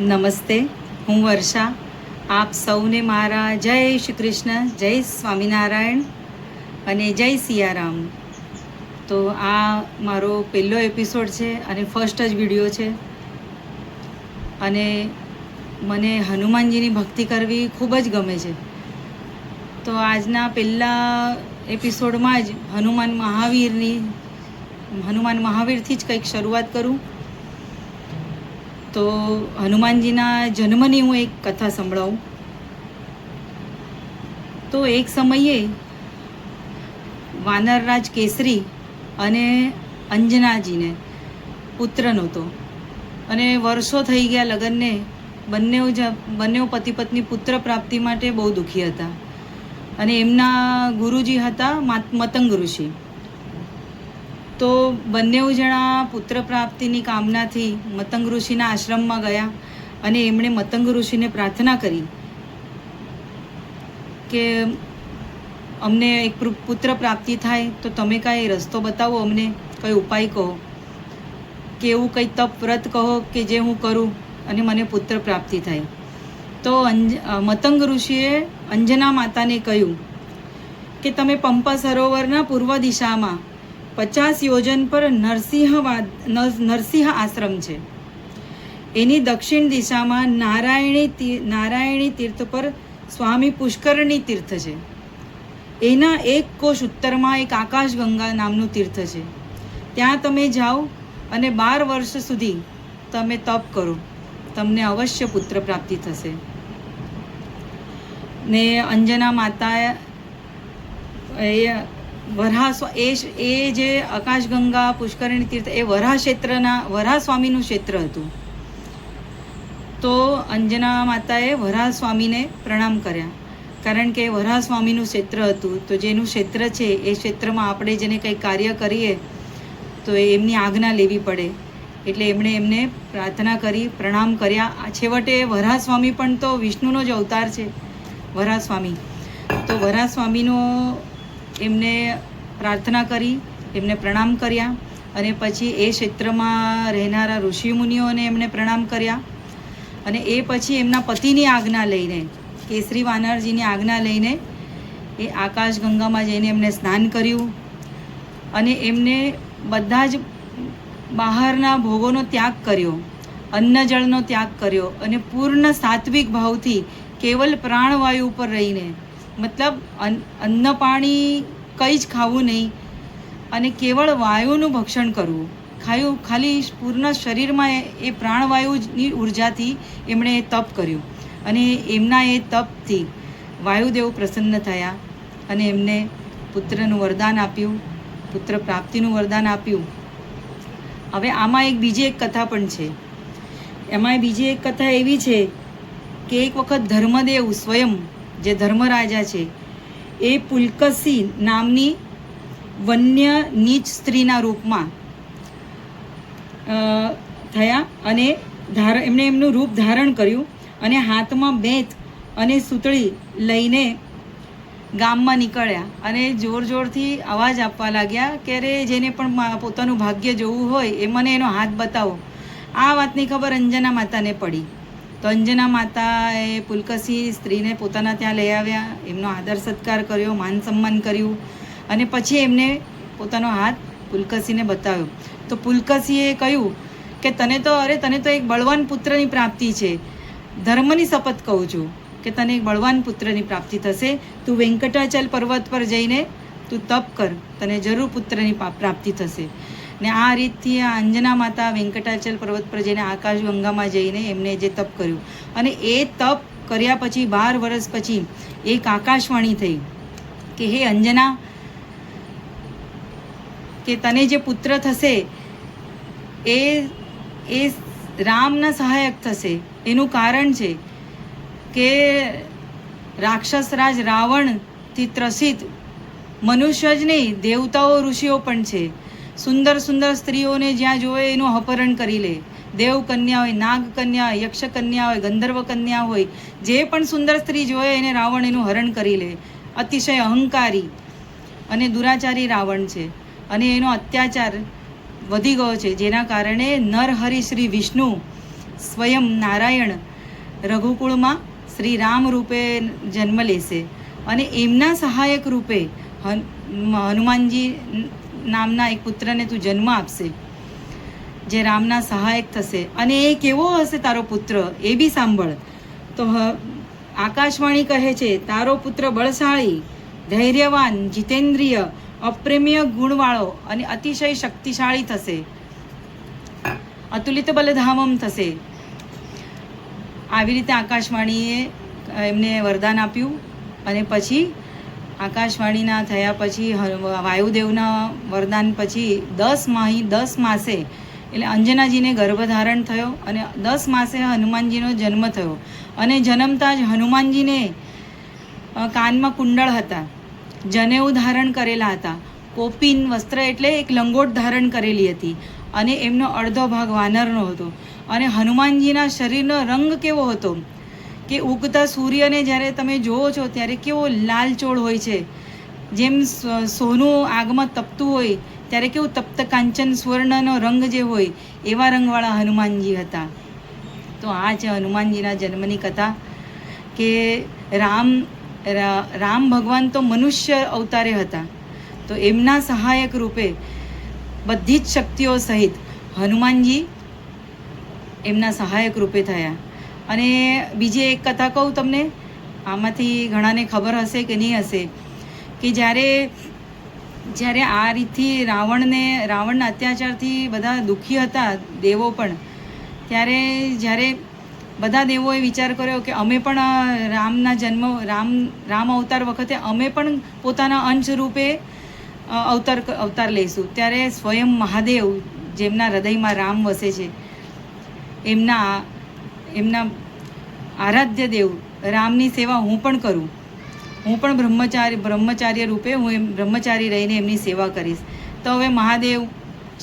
નમસ્તે, હું વર્ષા. આપ સૌને મારા જય શ્રી કૃષ્ણ, જય સ્વામિનારાયણ અને જય સિયારામ. તો આ મારો પહેલો એપિસોડ છે અને ફર્સ્ટ જ વિડીયો છે. અને મને હનુમાનજીની ભક્તિ કરવી ખૂબ જ ગમે છે. તો આજના પહેલા એપિસોડમાં જ હનુમાન મહાવીરથી જ કંઈક શરૂઆત કરું. તો હનુમાનજીના જન્મની હું એક કથા સંભળાવું. તો એક સમયે વાનરરાજ કેસરી અને અંજનાજીને પુત્ર નહોતો અને વર્ષો થઈ ગયા લગ્નને. બંને પતિ પત્ની પુત્ર પ્રાપ્તિ માટે બહુ દુઃખી હતા. અને એમના ગુરુજી હતા મતંગ ઋષિ. તો બંને જણા પુત્ર પ્રાપ્તિની કામનાથી મતંગ ઋષિના આશ્રમમાં ગયા અને એમણે મતંગ ઋષિને પ્રાર્થના કરી કે અમને એક પુત્ર પ્રાપ્તિ થાય તો તમે કાંઈ રસ્તો બતાવો, અમને કંઈ ઉપાય કહો, કે એવું કંઈ તપ વ્રત કહો કે જે હું કરું અને મને પુત્ર પ્રાપ્તિ થાય. તો મતંગ ઋષિએ અંજના માતાને કહ્યું કે તમે પંપા સરોવરના પૂર્વ દિશામાં 50 યોજન પર નરસિંહ આશ્રમ છે. એની દક્ષિણ દિશામાં નારાયણી તીર્થ પર સ્વામી પુષ્કરણી તીર્થ છે. એના એક કોશ ઉત્તરમાં એક આકાશગંગા નામનું તીર્થ છે. ત્યાં તમે જાઓ અને 12 વર્ષ સુધી તમે તપ કરો, તમને અવશ્ય પુત્ર પ્રાપ્તિ થશે. ને અંજના માતા એ જે આકાશગંગા પુષ્કરણી તીર્થ એ વરાહ સ્વામીનું ક્ષેત્ર હતું. તો અંજના માતાએ વરાહ સ્વામીને પ્રણામ કર્યા, કારણ કે વરાહ સ્વામીનું ક્ષેત્ર હતું. તો જેનું ક્ષેત્ર છે એ ક્ષેત્રમાં આપણે જેને કંઈ કાર્ય કરીએ તો એમની આજ્ઞા લેવી પડે. એટલે એમણે એમને પ્રાર્થના કરી, પ્રણામ કર્યા. છેવટે વરાહ સ્વામી પણ તો વિષ્ણુનો જ અવતાર છે, વરાહ સ્વામી. તો વરાહ સ્વામીનો એમને પ્રાર્થના કરી, એમને પ્રણામ કર્યા અને પછી એ ક્ષેત્રમાં રહેનારા ઋષિમુનિઓને એમણે પ્રણામ કર્યા. અને એ પછી એમના પતિની આજ્ઞા લઈને, કેસરી વાનરજીની આજ્ઞા લઈને એ આકાશગંગામાં જઈને એમને સ્નાન કર્યું અને એમને બધા જ બહારના ભોગોનો ત્યાગ કર્યો, અન્ન જળનો ત્યાગ કર્યો અને પૂર્ણ સાત્વિક ભાવથી કેવલ પ્રાણવાયુ ઉપર રહીને, મતલબ અન્ન પાણી કંઈ જ ખાવું નહીં અને કેવળ વાયુનું ભક્ષણ કરવું. ખાલી પૂર્ણ શરીરમાં એ પ્રાણવાયુની ઉર્જાથી એમણે એ તપ કર્યું. અને એમના એ તપથી વાયુદેવ પ્રસન્ન થયા અને એમને પુત્રનું વરદાન આપ્યું, પુત્ર પ્રાપ્તિનું વરદાન આપ્યું. હવે આમાં બીજી એક કથા પણ છે. એમાં બીજી એક કથા એવી છે કે એક વખત ધર્મદેવ સ્વયં, જે ધર્મરાજા છે, એ પુલકસી નામની વન્ય નીચ સ્ત્રીના રૂપમાં થયા અને એમણે એમનું રૂપ ધારણ કર્યું અને હાથમાં બેત અને સૂતળી લઈને ગામમાં નીકળ્યા અને જોરથી અવાજ આપવા લાગ્યા કે અરે જેને પણ પોતાનું ભાગ્ય જોવું હોય એ મને એનો હાથ બતાવો. આ વાતની ખબર અંજના માતાને પડી. તો અંજના માતાએ પુલકસી સ્ત્રીને પોતાના ત્યાં લઈ આવ્યા, એમનો આદર સત્કાર કર્યો, માન સન્માન કર્યું અને પછી એમને પોતાનો હાથ પુલકસીને બતાવ્યો. તો પુલકસીએ કહ્યું કે તને તો એક બળવાન પુત્રની પ્રાપ્તિ છે. ધર્મની શપથ કહું છું કે તને એક બળવાન પુત્રની પ્રાપ્તિ થશે. તું વેંકટાચલ પર્વત પર જઈને તું તપ કર, તને જરૂર પુત્રની પ્રાપ્તિ થશે. ને આ રીતથી આ અંજના માતા વેંકટાચલ પર્વત પર જઈને આકાશગંગામાં જઈને એમને જે તપ કર્યું અને એ તપ કર્યા પછી 12 વર્ષ પછી એક આકાશવાણી થઈ કે હે અંજના, કે તને જે પુત્ર થશે એ રામના સહાયક થશે. એનું કારણ છે કે રાક્ષસ રાજ રાવણથી ત્રસિત મનુષ્ય જ નહીં, દેવતાઓ ઋષિઓ પણ છે. સુંદર સ્ત્રીઓને જ્યાં જોવે એનું અપહરણ કરી લે. દેવ કન્યા હોય, નાગ કન્યા હોય, યક્ષ કન્યા હોય, ગંધર્વ કન્યા હોય, જે પણ સુંદર સ્ત્રી જોવે એને રાવણ એનું હરણ કરી લે. અતિશય અહંકારી અને દુરાચારી રાવણ છે અને એનો અત્યાચાર વધી ગયો છે, જેના કારણે નરહરિ શ્રી વિષ્ણુ સ્વયં નારાયણ રઘુકુળમાં શ્રી રામ રૂપે જન્મ લેશે અને એમના સહાયક રૂપે હનુમાનજી નામના એક પુત્રને તું જન્મ આપશે, જે રામના સહાયક થશે. અને એ કેવો હશે તારો પુત્ર એ બી સાંભળ. તો આકાશવાણી કહે છે, તારો પુત્ર બળશાળી, ધૈર્યવાન, જીતેન્દ્રિય, અપ્રેમ્ય ગુણવાળો અને અતિશય શક્તિશાળી થશે, અતુલિત બલધામમ થશે. આવી રીતે આકાશવાણીએ એમને વરદાન આપ્યું. અને પછી આકાશવાણીના થયા પછી વાયુદેવના વરદાન પછી 10 માસે એટલે અંજનાજીને ગર્ભધારણ થયો અને 10 માસે હનુમાનજીનો જન્મ થયો. અને જન્મતા જ હનુમાનજીને કાનમાં કુંડળ હતા, જનેઉ ધારણ કરેલા હતા, કોપીન વસ્ત્ર એટલે એક લંગોટ ધારણ કરેલી હતી અને એમનો અડધો ભાગ વાનરનો હતો. અને હનુમાનજીના શરીરનો રંગ કેવો હતો કે ઉગતા સૂર્યને જ્યારે તમે જુઓ છો ત્યારે કેવો લાલચોળ હોય છે, જેમ સોનું આગમાં તપતું હોય ત્યારે કેવું તપ્ત કાંચન સ્વર્ણનો રંગ જે હોય એવા રંગવાળા હનુમાનજી હતા. તો આ છે હનુમાનજીના જન્મની કથા કે રામ ભગવાન તો મનુષ્ય અવતારે હતા, તો એમના સહાયક રૂપે બધી જ શક્તિઓ સહિત હનુમાનજી એમના સહાયક રૂપે થયા. અને બીજી એક કથા કહું તમને, આમાંથી ઘણાને ખબર હશે કે નહીં હશે, કે જ્યારે આ રીતથી રાવણના અત્યાચારથી બધા દુઃખી હતા દેવો પણ, ત્યારે જ્યારે બધા દેવોએ વિચાર કર્યો કે અમે પણ રામ અવતાર વખતે અમે પણ પોતાના અંશ રૂપે અવતાર લઈશું. ત્યારે સ્વયં મહાદેવ, જેમના હૃદયમાં રામ વસે છે, એમના આરાધ્ય દેવ રામની સેવા હું પણ કરું, હું પણ બ્રહ્મચાર્ય રૂપે હું બ્રહ્મચારી રહીને એમની સેવા કરીશ. તો હવે મહાદેવ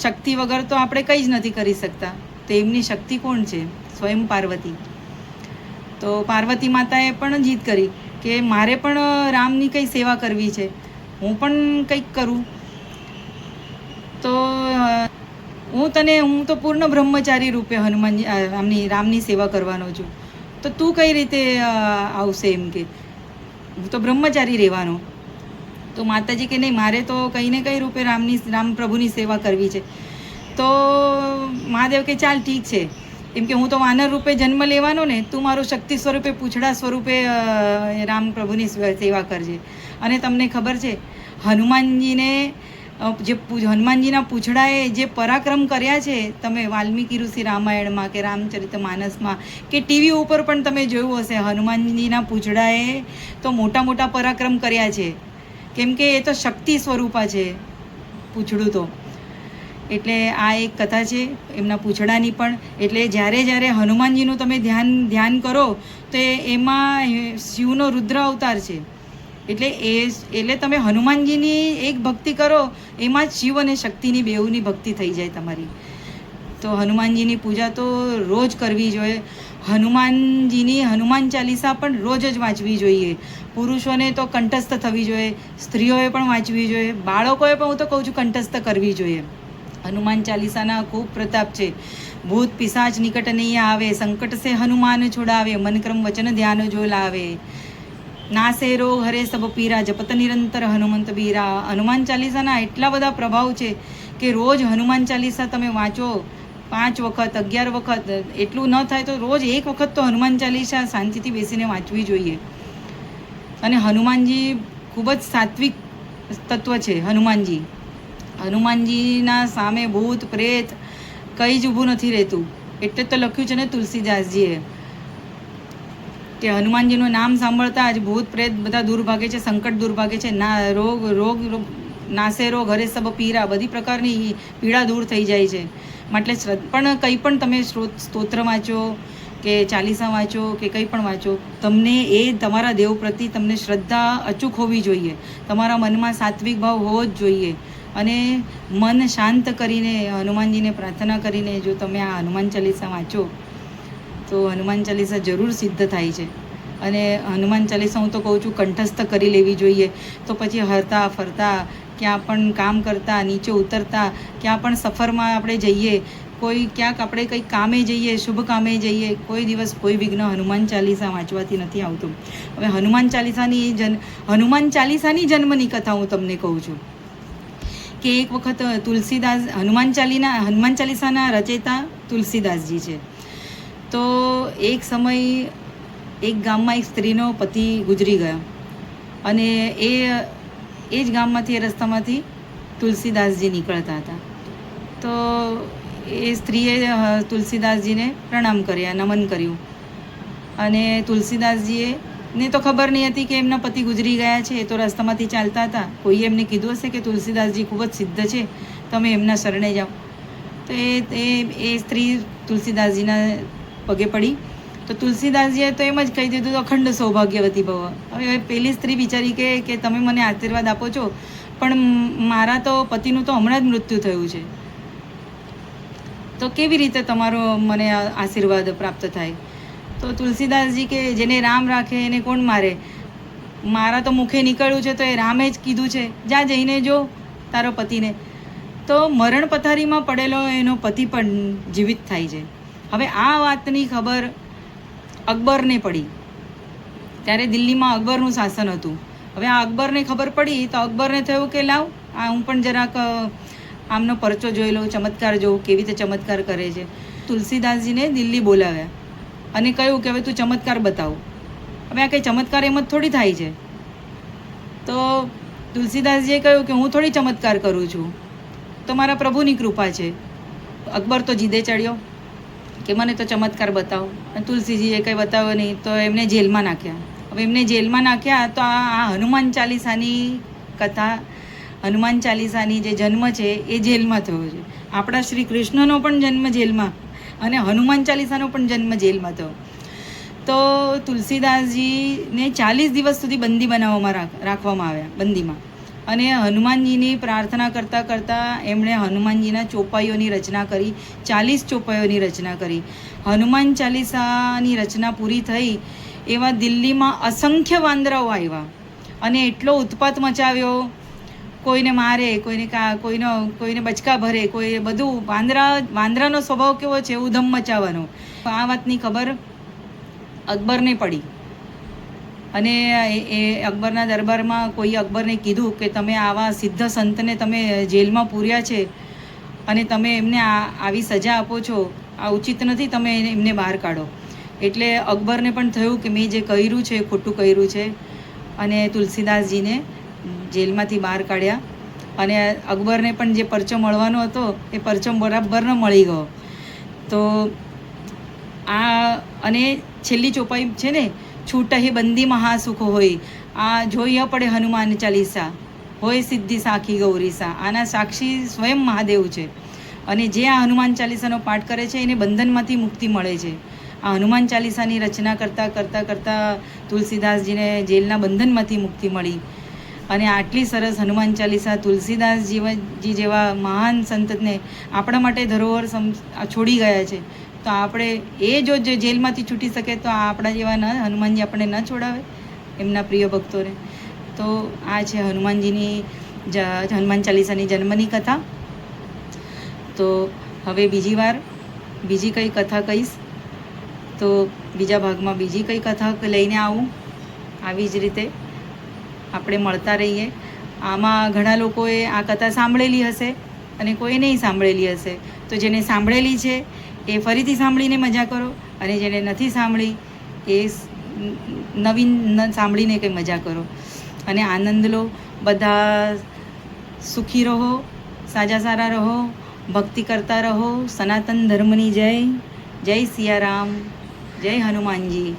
શક્તિ વગર તો આપણે કંઈ જ નથી કરી શકતા, તો એમની શક્તિ કોણ છે? સ્વયં પાર્વતી. તો પાર્વતી માતાએ પણ જીદ કરી કે મારે પણ રામની કંઈ સેવા કરવી છે, હું પણ કંઈક કરું. તો હું તો પૂર્ણ બ્રહ્મચારી રૂપે રામની સેવા કરવાનો છું, તો તું કઈ રીતે આવશે? એમ કે હું તો બ્રહ્મચારી રહેવાનો. તો માતાજી કે નહીં, મારે તો કંઈ ને કંઈ રૂપે રામ પ્રભુની સેવા કરવી છે. તો મહાદેવ કે ચાલ ઠીક છે, એમ કે હું તો વાનર રૂપે જન્મ લેવાનો ને, તું મારું શક્તિ સ્વરૂપે પૂંછડા સ્વરૂપે રામ પ્રભુની સેવા કરજે. અને તમને ખબર છે હનુમાનજીના પૂંછડાએ જે પરાક્રમ કર્યા છે, તમે વાલ્મીકી ઋષિ રામાયણમાં કે રામચરિત માનસમાં કે ટીવી ઉપર પણ તમે જોયું હશે, હનુમાનજીના પૂંછડાએ તો મોટા મોટા પરાક્રમ કર્યા છે, કેમ કે એ તો શક્તિ સ્વરૂપા છે પૂંછડું તો. એટલે આ એક કથા છે એમના પૂંછડાની પણ. એટલે જ્યારે હનુમાનજીનું તમે ધ્યાન કરો તો એમાં શિવનો રુદ્ર અવતાર છે. એટલે તમે હનુમાનજીની એક ભક્તિ કરો, એમાં જ શિવ અને શક્તિની બેઉની ભક્તિ થઈ જાય તમારી. તો હનુમાનજીની પૂજા તો રોજ કરવી જોઈએ. હનુમાન ચાલીસા પણ રોજ જ વાંચવી જોઈએ. પુરુષોને તો કંઠસ્થ થવી જોઈએ, સ્ત્રીઓએ પણ વાંચવી જોઈએ, બાળકોએ પણ હું તો કહું છું કંઠસ્થ કરવી જોઈએ. હનુમાન ચાલીસાના ખૂબ પ્રતાપ છે. ભૂત પિશાચ નિકટ નહીં આવે, સંકટ સે હનુમાન છોડાવે, મન ક્રમ વચન ધ્યાન જો લાવે, નાસે રોગ હરે સબ પીરા, જપત નિરંતર હનુમંત બીરા. હનુમાન ચાલીસાના એટલા બધા પ્રભાવ છે કે રોજ હનુમાન ચાલીસા તમે વાંચો 5 વખત 11 વખત, એટલું ન થાય તો રોજ 1 વખત તો હનુમાન ચાલીસા શાંતિથી બેસીને વાંચવી જોઈએ. અને હનુમાનજી ખૂબ જ સાત્વિક તત્વ છે. હનુમાનજીના સામે ભૂત પ્રેત કંઈ જ ઊભું નથી રહેતું. એટલે તો લખ્યું છે ને તુલસીદાસજીએ કે હનુમાનજીનું નામ સાંભળતા જ ભૂત પ્રેત બધા દૂર ભાગે છે, સંકટ દૂર ભાગે છે, રોગ નાસે રોગ હરે સબ પીરા, બધી પ્રકારની પીડા દૂર થઈ જાય છે. એટલે પણ કંઈ પણ તમે સ્તોત્ર વાંચો કે ચાલીસા વાંચો કે કંઈ પણ વાંચો, તમને એ તમારા દેવ પ્રતિ તમને શ્રદ્ધા અચૂક હોવી જોઈએ, તમારા મનમાં સાત્વિક ભાવ હોવો જ જોઈએ. અને મન શાંત કરીને હનુમાનજીને પ્રાર્થના કરીને જો તમે આ હનુમાન ચાલીસા વાંચો તો હનુમાન ચાલીસા જરૂર સિદ્ધ થાય છે. અને હનુમાન ચાલીસા હું તો કહું છું કંઠસ્થ કરી લેવી જોઈએ. તો પછી હરતા ફરતા, ક્યાં પણ કામ કરતા, નીચે ઉતરતા, ક્યાં પણ સફરમાં આપણે જઈએ કોઈ ક્યાંક આપણે કંઈક કામે જઈએ, શુભ કામે જઈએ, કોઈ દિવસ કોઈ વિઘ્ન હનુમાન ચાલીસા વાંચવાથી નથી આવતું. હવે હનુમાન ચાલીસાની જન્મની કથા હું તમને કહું છું કે એક વખત તુલસીદાસ હનુમાન ચાલીસાના રચયિતા તુલસીદાસજી છે. તો એક સમય એક ગામમાં એક સ્ત્રીનો પતિ ગુજરી ગયો અને એ જ ગામમાંથી એ રસ્તામાંથી તુલસીદાસજી નીકળતા હતા. તો એ સ્ત્રીએ તુલસીદાસજીને પ્રણામ કર્યા, નમન કર્યું. અને તુલસીદાસજીએ ને તો ખબર નહીં હતી કે એમના પતિ ગુજરી ગયા છે. એ તો રસ્તામાંથી ચાલતા હતા. કોઈએ એમને કીધું હશે કે તુલસીદાસજી ખૂબ જ સિદ્ધ છે, તમે એમના શરણે જાઓ. તો એ સ્ત્રી તુલસીદાસજીના પગે પડી. તો તુલસીદાસજીએ તો એમ જ કહી દીધું, અખંડ સૌભાગ્યવતી ભવ. હવે પેલી સ્ત્રી વિચારી કે તમે મને આશીર્વાદ આપો છો, પણ મારા તો પતિનું તો હમણાં જ મૃત્યુ થયું છે, તો કેવી રીતે તમારો મને આશીર્વાદ પ્રાપ્ત થાય? તો તુલસીદાસજી કે જેને રામ રાખે એને કોણ મારે? મારા તો મુખે નીકળ્યું છે તો એ રામે જ કીધું છે, જા જઈને જો તારો પતિને. તો મરણ પથારીમાં પડેલો એનો પતિ પણ જીવિત થાય છે. હવે આ વાતની ખબર અકબરને પડી. ત્યારે દિલ્હીમાં અકબરનું શાસન હતું. હવે આ અકબરને ખબર પડી તો અકબરને થયું કે લાવ હું પણ જરાક આમનો પરચો જોઈ લઉં, ચમત્કાર જોઉં, કેવી રીતે ચમત્કાર કરે છે. તુલસીદાસજીને દિલ્હી બોલાવ્યા અને કહ્યું કે હવે તું ચમત્કાર બતાવ. હવે આ કંઈ ચમત્કાર એમ જ થોડી થાય છે. તો તુલસીદાસજીએ કહ્યું કે હું થોડી ચમત્કાર કરું છું, તો મારા પ્રભુની કૃપા છે. અકબર તો જીદે ચડ્યો કે મને તો ચમત્કાર બતાવો. અને તુલસીજીએ કંઈ બતાવ્યો નહીં તો એમને જેલમાં નાખ્યા. હવે એમને જેલમાં નાખ્યા તો આ હનુમાન ચાલીસાની કથા, હનુમાન ચાલીસાની જે જન્મ છે એ જેલમાં થયો છે. આપણા શ્રી કૃષ્ણનો પણ જન્મ જેલમાં અને હનુમાન ચાલીસાનો પણ જન્મ જેલમાં થયો. તો તુલસીદાસજીને 40 દિવસ સુધી બંદી બનાવવામાં રાખવામાં આવ્યા, બંદીમાં. અને હનુમાનજીની પ્રાર્થના કરતાં કરતાં એમણે હનુમાનજીના ચોપાઈઓની રચના કરી, 40 ચોપાઈઓની રચના કરી. હનુમાન ચાલીસાની રચના પૂરી થઈ એવા દિલ્હીમાં અસંખ્ય વાંદરાઓ આવ્યા અને એટલો ઉત્પાત મચાવ્યો. કોઈને મારે, કોઈને બચકા ભરે, કોઈ બધું. વાંદરાનો સ્વભાવ કેવો છે? ઉધમ મચાવવાનો. આ વાતની ખબર અકબરને પડી અને એ અકબરના દરબારમાં કોઈ અકબરને કીધું કે તમે આવા સિદ્ધ સંતને તમે જેલમાં પૂર્યા છે અને તમે એમને આવી સજા આપો છો, આ ઉચિત નથી, તમે એમને બહાર કાઢો. એટલે અકબરને પણ થયું કે મેં જે કર્યું છે ખોટું કર્યું છે અને તુલસીદાસજીને જેલમાંથી બહાર કાઢ્યા. અને અકબરને પણ જે પરચો મળવાનો હતો એ પરચો બરાબરનો મળી ગયો. તો અને છેલ્લી ચોપાઈ છે ને, છૂટહી બંદી મહાસુખ હોય, આ જોઈએ પડે હનુમાન ચાલીસા, હોય સિદ્ધિ સાખી ગૌરીસા. આના સાક્ષી સ્વયં મહાદેવ છે. અને જે આ હનુમાન ચાલીસાનો પાઠ કરે છે એને બંધનમાંથી મુક્તિ મળે છે. આ હનુમાન ચાલીસાની રચના કરતાં તુલસીદાસજીને જેલના બંધનમાંથી મુક્તિ મળી. અને આટલી સરસ હનુમાન ચાલીસા તુલસીદાસજી જેવા મહાન સંતને આપણા માટે ધરોહર છોડી ગયા છે. તો આપણે એ જો જેલમાંથી છૂટી શકે તો આપણા જેવા હનુમાનજી આપણને ન છોડાવે, એમના પ્રિય ભક્તોને. તો આ છે હનુમાન ચાલીસાની જન્મની કથા. તો હવે બીજી કઈ કથા કહીશ તો બીજા ભાગમાં બીજી કઈ કથા લઈને આવું. આવી જ રીતે આપણે મળતા રહીએ. આમાં ઘણા લોકોએ આ કથા સાંભળેલી હશે અને કોઈ નહીં સાંભળેલી હશે. તો જેને સાંભળેલી છે એ ફરીથી સાંભળીને મજા કરો, અને જેને નથી સાંભળી એ નવીન સાંભળીને કંઈ મજા કરો અને આનંદ લો. બધા સુખી રહો, સાજા સારા રહો, ભક્તિ કરતા રહો. સનાતન ધર્મની જય. જય સિયારામ, જય હનુમાનજી.